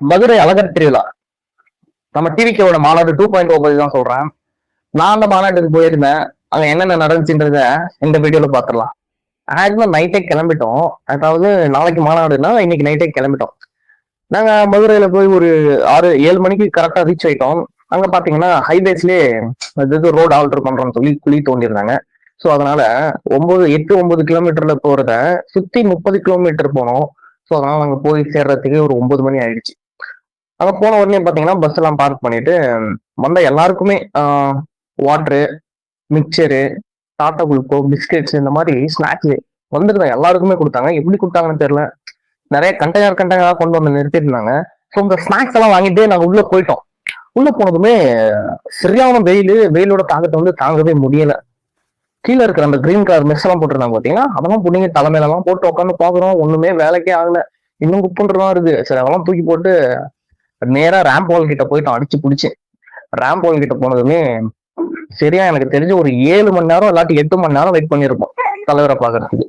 மதுரை அழகர் திருவிழா நம்ம டிவிக்கோட மாநாடு 2.0 பத்தி தான் சொல்றேன். நான் அந்த மாநாட்டுக்கு போயிருந்தேன். அங்க என்னென்ன நடந்துச்சுன்றத இந்த வீடியோல பாத்துடலாம். ஆக்சுவலா நைட்டே கிளம்பிட்டோம். அதாவது நாளைக்கு மாநாடுன்னா இன்னைக்கு நைட்டே கிளம்பிட்டோம். நாங்க மதுரையில போய் ஒரு 6-7 மணிக்கு கரெக்டா ரீச் ஆயிட்டோம். அங்க பாத்தீங்கன்னா ஹைவேஸ்லயே ரோடு ஆல்டர் பண்றோம்னு சொல்லி குழி தோண்டிருந்தாங்க. ஸோ அதனால 8-9 கிலோமீட்டர்ல போறத சுத்தி 30 கிலோமீட்டர் போனோம். ஸோ அதனால நாங்க போய் சேர்றதுக்கு ஒரு 9 மணி ஆயிடுச்சு. அங்க போன உடனே பாத்தீங்கன்னா பஸ் எல்லாம் பார்க் பண்ணிட்டு வந்த எல்லாருக்குமே water, mixture, tata gluco, biscuits இந்த மாதிரி ஸ்நாக்ஸ் வந்துருந்தாங்க. எல்லாருக்குமே கொடுத்தாங்க. எப்படி கொடுத்தாங்கன்னு தெரியல. நிறைய கண்டெய்னரா கொண்டு வந்து நிறுத்திட்டு இருந்தாங்க. ஸோ இந்த ஸ்நாக்ஸ் எல்லாம் வாங்கிட்டு நாங்க உள்ள போயிட்டோம். உள்ள போனதுமே சரியான வெயிலோட தாக்கத்தை வந்து தாங்கவே முடியல. கீழே இருக்கிற அந்த கிரீன் கலர் மெஸ் எல்லாம் போட்டுருந்தாங்க பாத்தீங்கன்னா, அதெல்லாம் பிடிங்க தலைமையில எல்லாம் போட்டு உட்காந்து பாக்குறோம். ஒண்ணுமே வேலைக்கே ஆகல. இன்னும் குப்புன்றதான் இருக்கு. சரி அதெல்லாம் தூக்கி போட்டு நேரா ரேம்ப் வால் கிட்ட போயிட்டோம். அடிச்சு பிடிச்சேன். ரேம்ப் வால் கிட்ட போனதுமே சரியா எனக்கு தெரிஞ்சு ஒரு 7 மணி நேரம் இல்லாட்டி 8 மணி நேரம் வெயிட் பண்ணிருப்போம் தலைவரை பாக்குறதுக்கு.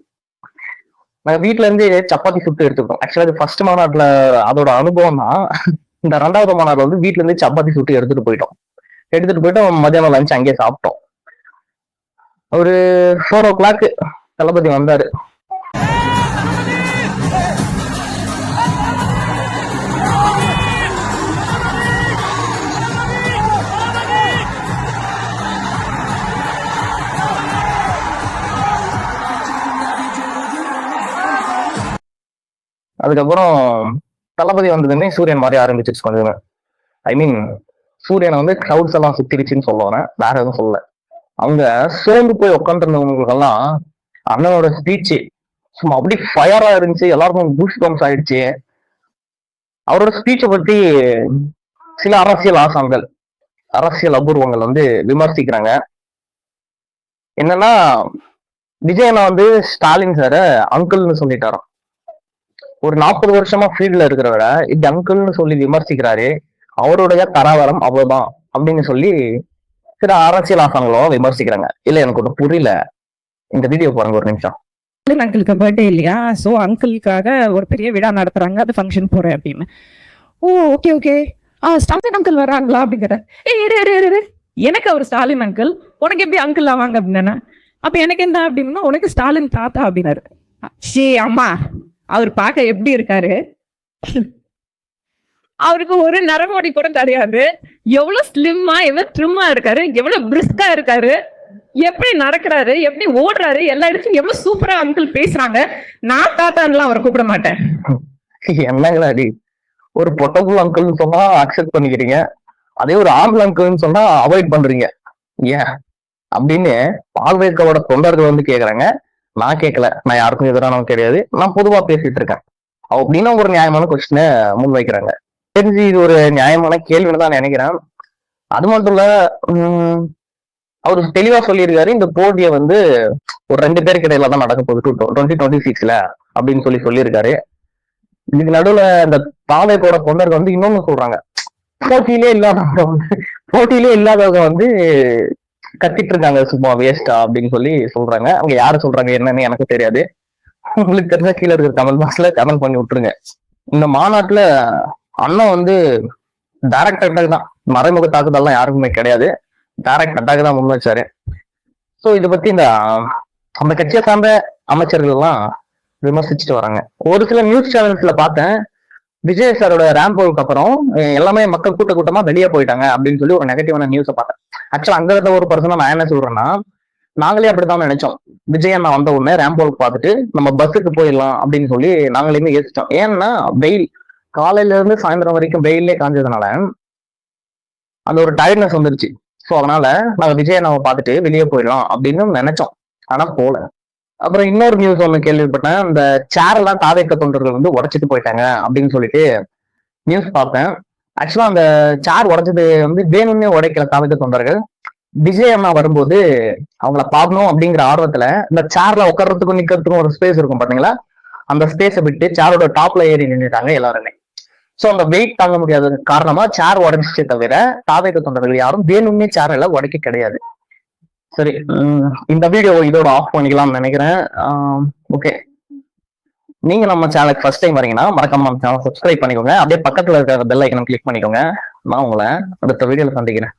நாங்க வீட்டுல இருந்து சப்பாத்தி சுட்டு எடுத்துக்கிட்டோம். ஆக்சுவலா இது ஃபர்ஸ்ட் மாநாட்டுல அதோட அனுபவம் தான். இந்த 2வது மாநாடுல வந்து வீட்டுல இருந்து சப்பாத்தி சுட்டு எடுத்துட்டு போயிட்டோம். மதியானம் லஞ்ச் அங்கேயே சாப்பிட்டோம். ஒரு 4 o'clock தளபதி வந்தாரு. அதுக்கப்புறம் தளபதி வந்ததுமே சூரியன் மாதிரி ஆரம்பிச்சிருச்சு கொஞ்சம். ஐ மீன் சூரியனை வந்து கிளவுட்ஸ் எல்லாம் சுத்திருச்சுன்னு சொல்ல வரேன், வேற எதுவும் சொல்லல. அவங்க சோர்ந்து போய் உட்காந்துருந்தவங்களுக்கெல்லாம் அண்ணனோட ஸ்பீச் சும்மா அப்படி ஃபயரா இருந்துச்சு. எல்லாருக்கும் பூஸ்ட் பம்ப்ஸ் ஆயிடுச்சு. அவரோட ஸ்பீச்சை பத்தி சில அரசியல் அபூர்வங்கள் வந்து விமர்சிக்கிறாங்க. என்னன்னா விஜயண்ணா வந்து ஸ்டாலின் சார அங்கிள்னு சொல்லிட்டாராம். ஒரு 40 வருஷமா ஃபீல்ட்ல இருக்கிறவரை இது அங்கிள்னு சொல்லி விமர்சிக்கிறாரு. அவருடைய தராவரம் அவ்வளவுதான் அப்படின்னு சொல்லி சில அரசியல் ஆசான்களும் விமர்சிக்கிறாங்க. இல்ல எனக்கு ஒன்றும் புரியல. இந்த வீடியோ பாருங்க ஒரு நிமிஷம். அங்கிளுக்கு பர்த்டே இல்லையா, ஸோ அங்கிளுக்காக ஒரு பெரிய விழா நடத்துறாங்க, அது ஃபங்க்ஷன் போறேன் அப்படின்னு. ஓ ஓகே ஓகே, ஸ்டாலின் அங்கிள் வராங்களா அப்படிங்கிற. எனக்கு அவர் ஸ்டாலின் அங்கிள், உனக்கு எப்படி அங்கிள் ஆவாங்க அப்படின்னா, அப்ப எனக்கு என்ன அப்படின்னா உனக்கு ஸ்டாலின் தாத்தா அப்படின்னாரு. சே அம்மா, அவர் பார்க்க எப்படி இருக்காரு, அவருக்கு ஒரு நரமுடி கூட கிடையாது. எவ்வளவு ஸ்லிம்மா எவ்வளவு ட்ரிம்மா இருக்காரு, எவ்வளவு பிரிஸ்கா இருக்காரு, எப்படி நடக்கிறாரு, எப்படி ஓடுறாரு, எல்லா இடத்துக்கும் எவ்வளவு சூப்பரா அங்கிள் பேசுறாங்க. நான் தாத்தான்லாம் அவரை கூப்பிட மாட்டேன். என்னங்களாடி, ஒரு பொட்டபுள் அங்கிள்னு சொன்னா அக்செப்ட் பண்ணிக்கிறீங்க, அதே ஒரு ஆம்பளை அங்கிள்னு சொன்னா அவாய்ட் பண்றீங்க ஏன் அப்படின்னு பால்வேக்கோட தொண்டர்கள் வந்து கேக்குறாங்க. நான் கேட்கல, நான் யாருக்கும் எதிரானவங்க கிடையாது, நான் பொதுவா பேசிட்டு இருக்கேன் அப்படின்னு ஒரு நியாயமான கொஸ்டினை முன் வைக்கிறாங்க. தெரிஞ்சு இது ஒரு நியாயமான கேள்வின்னு தான் நினைக்கிறேன். அது மட்டும் இல்ல, அவரு தெளிவா சொல்லியிருக்காரு, இந்த போட்டியை வந்து ஒரு 2 பேருக்கு இடையில தான் நடக்க போகுது 2026 அப்படின்னு சொல்லியிருக்காரு. இதுக்கு நடுவுல இந்த பாவைக்கோட தொண்டர்கள் வந்து இன்னொன்னு சொல்றாங்க, போட்டியிலே இல்லாதவங்க வந்து கத்திட்டு இருக்காங்க சும்மா வேஸ்டா அப்படின்னு சொல்றாங்க. அவங்க யாரு சொல்றாங்க என்னன்னு எனக்கு தெரியாது. உங்களுக்கு தெரிஞ்ச கீழே இருக்கிற கமெண்ட் பாக்ஸ்ல கமெண்ட் பண்ணி விட்டுருங்க. இந்த மாநாட்டுல அண்ணன் வந்து டைரக்ட் அட்டாக் தான், மறைமுக தாக்குதல்லாம் யாருக்குமே கிடையாது, டைரக்ட் அட்டாக் தான் முன் வச்சாரு. ஸோ இதை பத்தி அந்த கட்சியை சார்ந்த அமைச்சர்கள் எல்லாம் விமர்சிச்சுட்டு வராங்க. ஒரு சில நியூஸ் சேனல்ஸ்ல பார்த்தேன், விஜய் சாரோட ரேம்போலுக்கு அப்புறம் எல்லாமே மக்கள் கூட்டமா வெளியே போயிட்டாங்க அப்படின்னு சொல்லி ஒரு நெகட்டிவான நியூஸை பார்த்தேன். ஆக்சுவலா அங்க இருந்த ஒரு பர்சனா நான் என்ன சொல்றேன்னா, நாங்களே அப்படித்தான் நினைச்சோம். விஜய் அண்ணா வந்த உடனே ரேம்போலுக்கு பார்த்துட்டு நம்ம பஸ்ஸுக்கு போயிடலாம் அப்படின்னு சொல்லி நாங்களே யோசிச்சோம். ஏன்னா வெயில் காலையில இருந்து சாயந்தரம் வரைக்கும் வெயிலே காஞ்சதுனால அந்த ஒரு டயர்ட்னஸ் வந்துருச்சு. ஸோ அதனால நாங்க விஜய் அண்ணாவை பார்த்துட்டு வெளியே போயிடலாம் அப்படின்னு நினைச்சோம். ஆனா போல. அப்புறம் இன்னொரு நியூஸ் ஒண்ணு கேள்விப்பட்டேன், இந்த சேர் எல்லாம் தாவேக்க தொண்டர்கள் வந்து உடைச்சிட்டு போயிட்டாங்க அப்படின்னு சொல்லிட்டு நியூஸ் பார்த்தேன். ஆக்சுவலா அந்த சேர் உடைச்சது வந்து வேணும்னே உடைக்கல தாவேக்க தொண்டர்கள். விஜய் அண்ணா வரும்போது அவங்கள பார்க்கணும் அப்படிங்கிற ஆர்வத்துல இந்த சேர்ல உட்கார்றதுக்கும் நிக்கிறதுக்கும் ஒரு ஸ்பேஸ் இருக்கும் பாத்தீங்களா, அந்த ஸ்பேஸை விட்டு சேரோட டாப்ல ஏறி நின்றுட்டாங்க எல்லாருமே. சோ அந்த வெயிட் தாங்க முடியாத காரணமா சேர் உடைஞ்சிச்சே தவிர தாவேக்க தொண்டர்கள் யாரும் வேணும்னே சேர் எல்லாம் உடைக்க கிடையாது. சரி, இந்த வீடியோ இதோட ஆஃப் பண்ணிக்கலாம்னு நினைக்கிறேன். ஓகே. நீங்க நம்ம சேனலுக்கு ஃபர்ஸ்ட் டைம் வரீங்கன்னா மறக்காம நம்ம சேனல் சப்ஸ்கிரைப் பண்ணிக்கோங்க. அப்படியே பக்கத்துல இருக்கிற பெல் ஐக்கனை கிளிக் பண்ணிக்கோங்க. நான் உங்களை அடுத்த வீடியோல சந்திக்கிறேன்.